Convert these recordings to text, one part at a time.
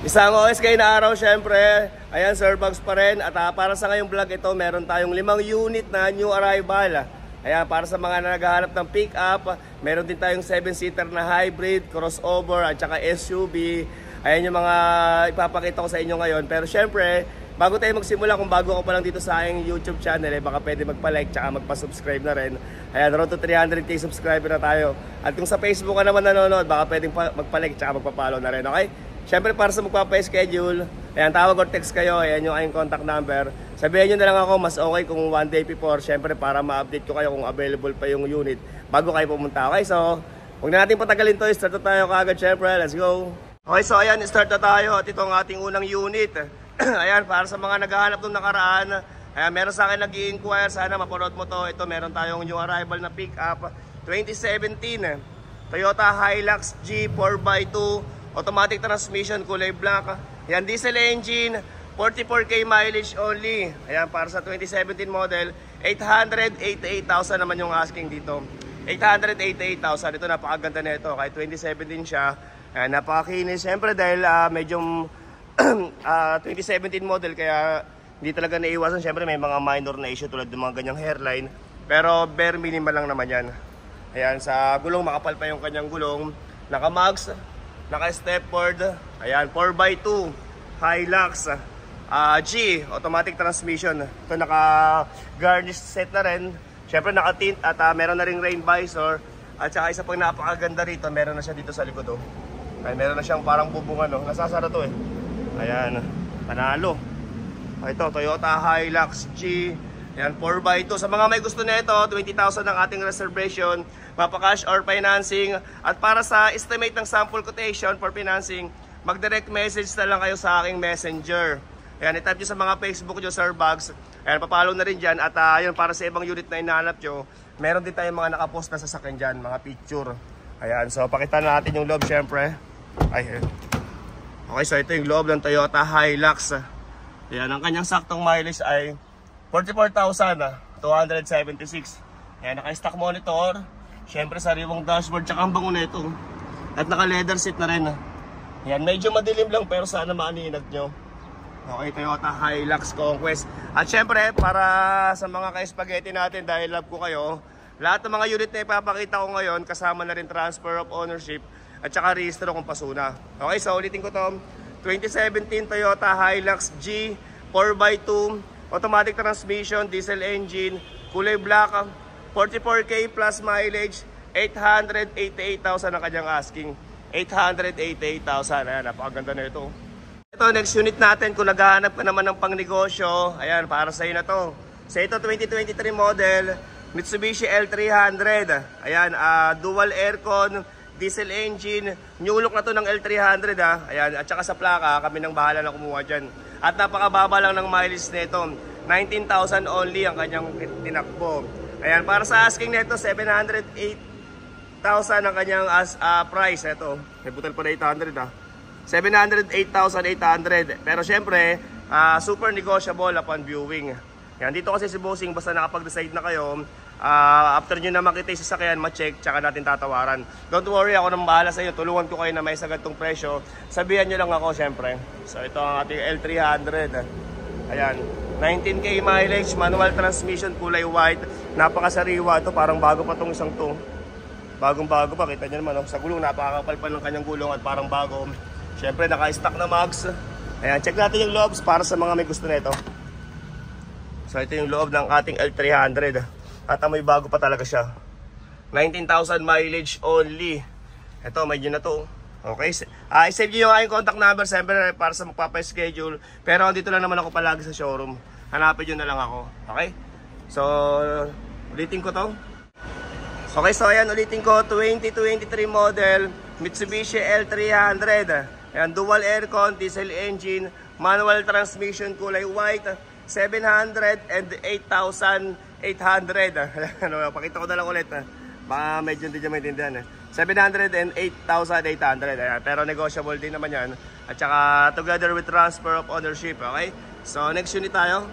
Isang OSK na araw syempre. Ayan, Sir Bugs pa rin. At para sa ngayong vlog ito, meron tayong 5 unit na new arrival. Ayan, para sa mga naghahanap ng pick-up, meron din tayong 7-seater na hybrid, crossover, at saka SUV. Ayan yung mga ipapakita ko sa inyo ngayon. Pero syempre, bago tayo magsimula, kung bago ako pa lang dito sa aking YouTube channel, baka pwede magpa-like at magpa-subscribe na rin. Ayan, road to 300k subscriber na tayo. At kung sa Facebook ka naman nanonood, baka pwedeng magpa-like at magpa-follow na rin, okay? Siyempre, para sa magpapa-schedule, ayan, tawag or text kayo, ayan yung aking contact number. Sabihin nyo na lang ako, mas okay kung one day before, siyempre para ma-update ko kayo kung available pa yung unit bago kayo pumunta. Okay, so, huwag na natin patagalin to, start na tayo kaagad, siyempre, let's go. Okay, so ayan, start na tayo at ito ang ating unang unit. Ayan, para sa mga naghahanap ng nakaraan, ayan, meron sa akin nag-i-inquire, sana mapanood mo to. Ito, meron tayong new arrival na pick-up, 2017, Toyota Hilux G 4x2, automatic transmission, kulay black. Ayan, diesel engine, 44k mileage only. Ayan, para sa 2017 model, 888,000 naman yung asking dito. 888,000. Ito, napakaganda na ito. Kahit 2017 siya. Ayan, napakakinis. Siyempre dahil medyo 2017 model, kaya hindi talaga naiwasan. Siyempre may mga minor na issue tulad ng mga ganyang hairline. Pero bare minimal lang naman yan. Ayan, sa gulong, makapal pa yung kanyang gulong. Naka-mags, naka-stepboard. Ayan, 4x2 Hilux G automatic transmission. Ito, naka-garnish set na rin. Siyempre naka-tint at meron na rin rain visor. At saka isa pang napakaganda rito, meron na siya dito sa likod. Ay, meron na siyang parang bubungan. Nasasara to eh. Ayan, panalo. Ito, Toyota Hilux G. Ayan, 4x2. Sa mga may gusto nito, 20,000 ang ating reservation. Mapa-cash or financing. At para sa estimate ng sample quotation for financing, mag-direct message na lang kayo sa aking messenger. Ayan, itype nyo sa mga Facebook nyo, Sir Bugs. Ayan, papalo na rin dyan. At ayun, para sa ibang unit na hinahanap nyo, meron din tayong mga nakapost na sasakyan dyan, mga picture. Ayan, so pakita na natin yung loob syempre. Ay, okay, so ito yung loob ng Toyota Hilux. Ayan, ang kanyang saktong mileage ay 44,276. Ayan, naka-stock monitor. Siyempre, sariwang dashboard, tsaka ang bango na ito. At naka-leather seat na rin. Ayan, medyo madilim lang, pero sana maaninag nyo. Okay, Toyota Hilux Conquest. At siyempre, para sa mga ka-spaghetti natin, dahil love ko kayo, lahat ng mga unit na ipapakita ko ngayon, kasama na rin transfer of ownership at saka rehistro kung pasuna. Okay, so ulitin ko to. 2017 Toyota Hilux G 4x2, automatic transmission, diesel engine, kulay black, 44k plus mileage, 888,000 ang kanyang asking. 888,000. Ayan, napakaganda na ito. Ito, next unit natin, kung naghahanap ka naman ng pangnegosyo, ayan, para sa iyo na to. Sa ito, 2023 model, Mitsubishi L300. Ayan, dual aircon, diesel engine, new look na to ng L300 Ayan, at saka sa plaka, kami nang bahala na kumuha dyan. At napakababa lang ng mileage nito. 19,000 only ang kanyang tinakbo. Ayan, para sa asking nito, 708,000 ang kanyang price. Ito, may butal pa na 800 708,800. Pero syempre, super negotiable upon viewing. Yan, dito kasi si Bossing, basta nakapag-decide na kayo, after nyo na makita yung sasakyan, ma-check, tsaka natin tatawaran. Don't worry, ako nang bahala sa inyo. Tulungan ko kayo na may sagad tong presyo. Sabihan nyo lang ako, syempre. So ito ang ating L300. Ayan, 19k mileage, manual transmission, kulay white. Napakasariwa ito, parang bago pa tong isang to. Bagong-bago pa, kita nyo naman. Sa gulong, napakakapal pa ng kanyang gulong at parang bago. Siyempre, naka-stock na mags. Ayan, check natin yung loob para sa mga may gusto nito. So, ito yung loob ng ating L300. At amoy bago pa talaga siya. 19,000 mileage only. Ito, medyo na to. Okay, i-save nyo yung aking contact number siyempre para sa magpapa-schedule. Pero dito lang naman ako palagi sa showroom. Hanapin nyo na lang ako. Okay? So, ulitin ko to. Okay, so ayan, ulitin ko. 2023 model Mitsubishi L300. Ayan, dual aircon, diesel engine, manual transmission, kulay white, 708,800. Ano, pakita ko na lang ulit. Baka medyo hindi dyan maintindihan. 708,800. Ayan, pero negotiable din naman yan. At saka together with transfer of ownership. Okay? So, next unit tayo.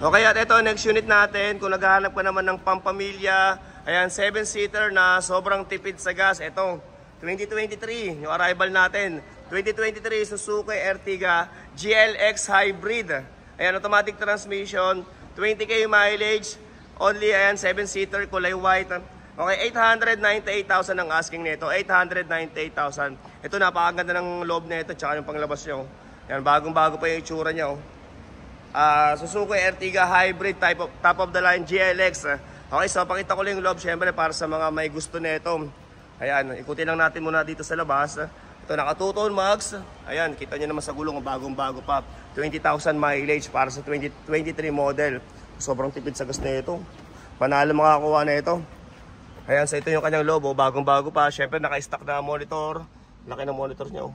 Okay, at ito, next unit natin. Kung naghahanap ka naman ng pampamilya, ayan, 7-seater na sobrang tipid sa gas. Ito, 2023, yung arrival natin. 2023 Suzuki Ertiga GLX Hybrid. Ayan, automatic transmission, 20k mileage, only ayan, 7-seater, kulay white. Okay, 898,000 ang asking nito, 898,000. Ito, napakaganda ng loob nito, tsaka yung panglabas nyo. Yan, bagong-bago pa yung itsura nyo. Suzuki Ertiga Hybrid, top of the line GLX. Okay, so pakita ko lang yung loob, syempre, para sa mga may gusto nito. Ayan, ikutin lang natin muna dito sa labas. Ito, naka 2-tone max. Ayan, kita nyo naman sa gulong, bagong-bago pa. 20,000 mileage para sa 2023 model. Sobrang tipid sa gas na ito. Panalo makakuha na ito. Ayan, so ito yung kanyang loob, bagong-bago pa. Syempre, naka-stock na monitor. Laki ng monitor niya.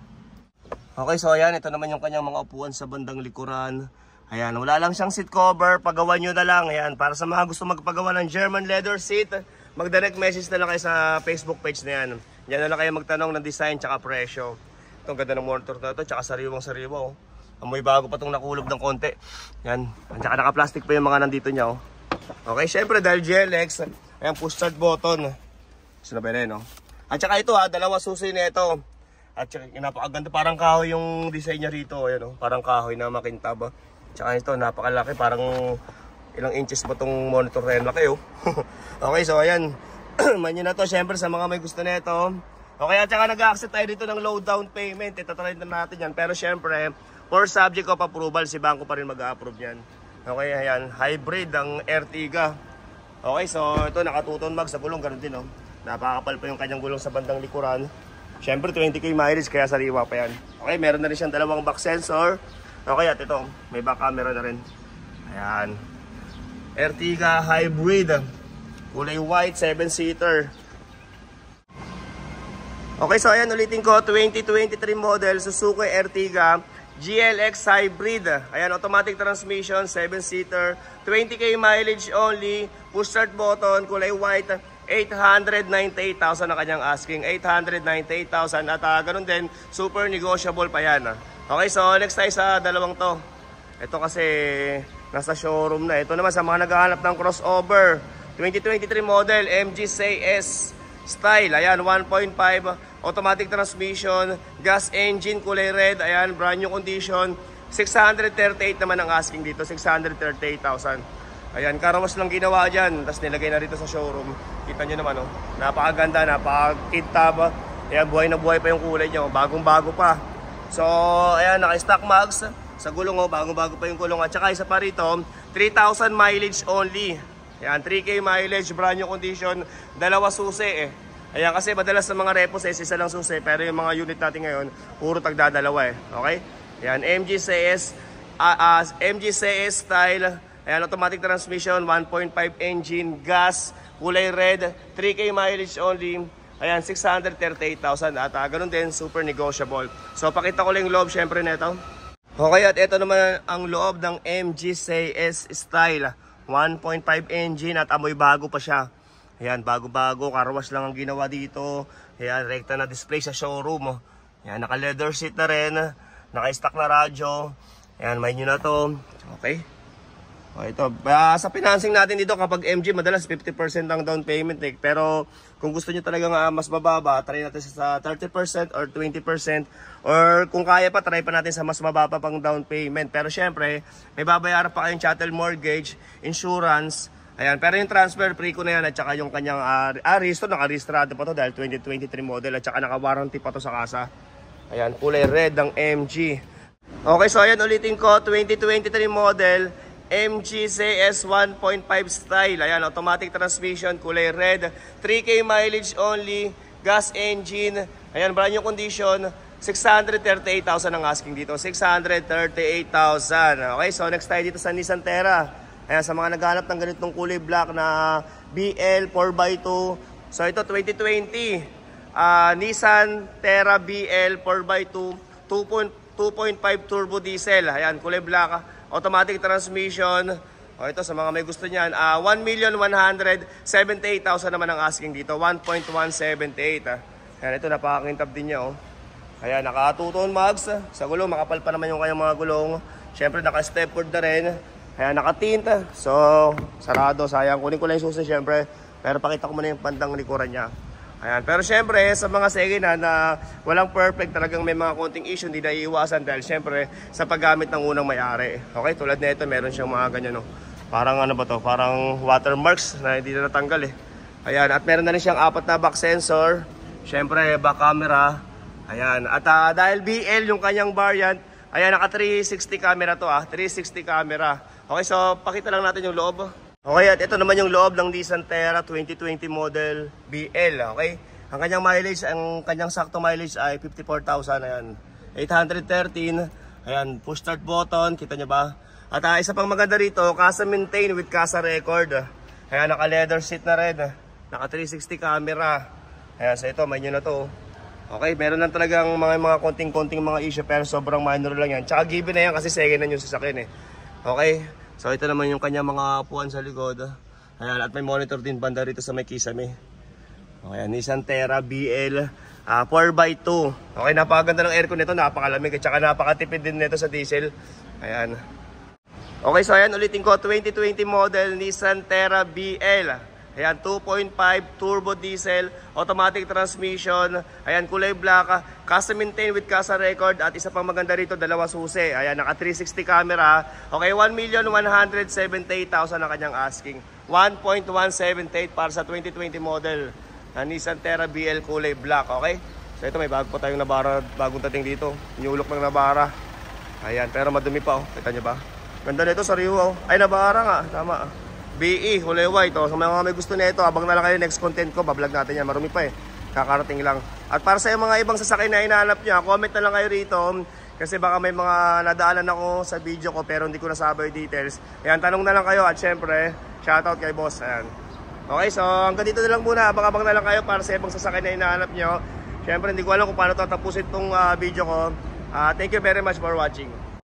Okay, so ayan, ito naman yung kanyang mga upuan sa bandang likuran. Ayan, wala lang siyang seat cover. Pagawa nyo na lang. Ayan, para sa mga gusto magpagawa ng German leather seat, mag-direct message na lang kayo sa Facebook page na yan. Yan na lang kayo magtanong ng design tsaka presyo. Itong ganda ng monitor na ito, tsaka sariwang-sariwa. Oh. Amoy bago pa itong nakulog ng konti. Yan, tsaka naka-plastic pa yung mga nandito niya. Oh. Okay, syempre dahil GLX, ayan, push start button. Gusto na ba yun, no? At saka ito ha, dalawa susi na ito. At saka napakaganda, parang kahoy yung design niya rito. Ayan, oh, parang kahoy na makintab. Tsaka ito, napakalaki, parang ilang inches ba itong monitor na yan? Laki, oh. Okay, so ayan. Manyo na to, syempre sa mga may gusto na ito. Okay, at saka nag-accept tayo dito ng low down payment. Itatry na natin yan. Pero syempre, for subject of approval, si Bangko pa rin mag-approve yan. Okay, ayan. Hybrid ang Ertiga. Okay, so ito naka 2-tone mag sa gulong. Ganun din, oh. Napakapal pa yung kanyang gulong sa bandang likuran. Syempre, 20k mileage, kaya sariwa pa yan. Okay, meron na rin siyang dalawang back sensor. Okay, at ito, may back camera na rin. Ayan. Ertiga Hybrid. Kulay white, 7-seater. Okay, so ayan, ulitin ko, 2023 model, Suzuki Ertiga GLX Hybrid. Ayan, automatic transmission, 7-seater, 20k mileage only, push start button, kulay white, 898,000 ang kanyang asking, 898,000 at ganun din, super negotiable pa yan. Okay, so next tayo sa dalawang to. Ito kasi nasa showroom na. Ito naman sa mga naghahanap ng crossover. 2023 model, MG CS style. Ayan, 1.5 automatic transmission, gas engine, kulay red. Ayan, brand new condition. 638 naman ang asking dito, 638,000. Ayan, karawas lang ginawa dyan. Tapos nilagay na rito sa showroom. Kita nyo naman, oh. Napakaganda, napakakintab. Ayan, buhay na buhay pa yung kulay nyo. Bagong-bago pa. So, ayan, naka-stock mags. Sa gulong, oh, bagong-bago pa yung gulong. At saka isa pa rito, 3,000 mileage only. Ayan, 3K mileage, brand new condition, dalawa susi eh. Ayan, kasi madalas sa mga repos eh, isa lang susi. Pero yung mga unit natin ngayon, puro tagdadalawa eh. Okay? Ayan, MG CS style. Ayan, automatic transmission, 1.5 engine, gas, kulay red, 3K mileage only. Ayan, 638,000 at ganun din, super negotiable. So, pakita ko lang yung loob syempre nito. Okay, at ito naman ang loob ng MG CS style. 1.5 engine at amoy bago pa siya. Ayan, bago-bago, carwash lang ang ginawa dito. Ayan, rekta na display sa showroom. Ayan, naka-leather seat na rin. Naka-stock na radyo. Ayan, may nyo na to. Okay. O, ito. Sa financing natin dito, kapag MG, madalas 50% ang down payment. Eh. Pero kung gusto nyo talagang mas mababa, try natin sa 30% or 20%. Or kung kaya pa, try pa natin sa mas mababa pang down payment. Pero syempre, may babayaran pa kayong chattel mortgage, insurance. Ayan, pero yung transfer free ko na yan at saka yung kanyang naka-registrado pa to dahil 2023 model at saka naka-warranty pa to sa kasa. Ayan, kulay red ng MG. Okay, so ayan, ulitin ko, 2023 model, MG CS 1.5 style. Ayan, automatic transmission, kulay red, 3K mileage only, gas engine. Ayan, brand new condition, 638,000 ang asking dito, 638,000. Okay, so next tayo dito sa Nissan Terra. Ayan, sa mga naghanap ng ganitong kulay black na BL 4x2. So ito 2020 Nissan Terra BL 4x2 2.5 turbo diesel. Ayan, kulay black, automatic transmission. O ito sa mga may gusto niyan, 1,178,000 naman ang asking dito, 1.178. Ayan, ito napakakintab din niya, oh. Ayan, naka 2-tone mags. Sa gulong, makapal pa naman yung kanyang mga gulong. Siyempre, naka-stepford na rin. Ayan, naka-tint. So, sarado, sayang. Kunin ko lang yung susi, siyempre. Pero pakita ko muna yung bandang likuran niya. Ayan. Pero syempre, sa mga second hand na walang perfect, talagang may mga konting issue, hindi na iiwasan dahil syempre sa paggamit ng unang may-ari. Okay, tulad nito, meron siyang mga ganyan, no? Parang ano ba to? Parang watermarks na hindi na natanggal eh. Ayan, at meron na rin siyang 4 na back sensor. Syempre, back camera. Ayan, at dahil BL yung kanyang variant, ayan, naka 360 camera to 360 camera. Okay, so pakita lang natin yung loob. Okay, at ito naman yung loob ng Nissan Terra 2020 model BL, okay? Ang kanyang mileage, ang kanyang sakto mileage ay 54,000, ayan. 813, ayan, push start button, kita nyo ba? At isa pang maganda rito, casa maintain with casa record. Ayan, naka leather seat na rin, naka 360 camera. Ayan, so ito, may nyo na to. Okay, meron lang talagang mga konting-konting mga issue pero sobrang minor lang yan. Tsaka given na yan kasi second hand yung sasakyan eh. Okay, so ito naman yung kanya mga upuan sa likod. Ayan, at may monitor din banda rito sa may kisame. Okay, Nissan Terra BL 4x2. Okay, napakaganda ng aircon nito, napakalamig at tsaka napakatipid din nito sa diesel. Ayan. Okay, so ayan, ulitin ko, 2020 model Nissan Terra BL. Ayan, 2.5 turbo diesel, automatic transmission. Ayan, kulay black, casa maintain with casa record. At isa pang maganda rito, 2 susi. Ayan, naka 360 camera. Okay, 1,178,000 ang kanyang asking. 1.178 para sa 2020 model na Nissan Terra BL kulay black. Okay, so ito may bago pa tayong nabara, bagong dating dito. Inyulok ng nabara. Ayan, pero madumi pa kita nyo ba? Ganda nito sa Rio. Ay, nabara nga, tama. BE, kulay white. So mga may gusto nito, abang na lang kayo next content ko, bablog natin yan. Marumi pa eh, kakarating lang. At para sa mga ibang sasakyan na hinahanap nyo, comment na lang kayo rito. Kasi baka may mga nadaanan ako sa video ko pero hindi ko nasabi yung details. Ayan, tanong na lang kayo at syempre, shoutout kay boss. Ayan. Okay, so hanggang dito na lang muna. Abang-abang na lang kayo para sa ibang sasakyan na hinahanap nyo. Syempre, hindi ko alam kung paano tatapusin itong video ko. Thank you very much for watching.